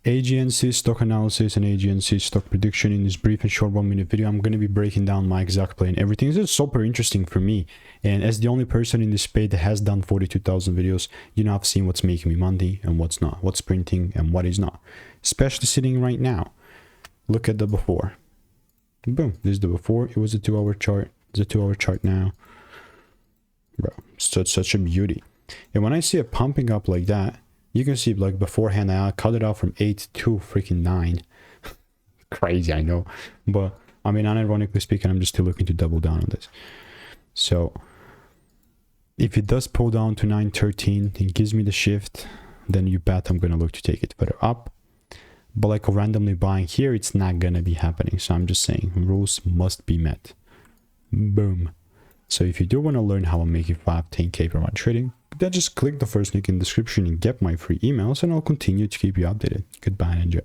AGNC stock analysis and AGNC stock prediction. In this brief and short 1-minute video, I'm going to be breaking down my exact play and everything. This is super interesting for me, and as the only person in this space that has done 42,000 videos, you know, I've seen what's making me money and what's not, what's printing and what is not, especially sitting right now. Look at the before. Boom, this is the before. It was a 2-hour chart. It's a 2-hour chart now, bro. Such a beauty. And when I see it pumping up like that, you can see, like, beforehand I cut it out from 8 to freaking 9. Crazy, I know, but I mean, unironically speaking, I'm just still looking to double down on this. So if it does pull down to 9.13, it gives me the shift, then you bet I'm gonna look to take it further up. But like randomly buying here, it's not gonna be happening. So I'm just saying, rules must be met. Boom. So if you do want to learn how I'm making 5-10K per month trading, then just click the first link in the description and get my free emails, and I'll continue to keep you updated. Goodbye and enjoy.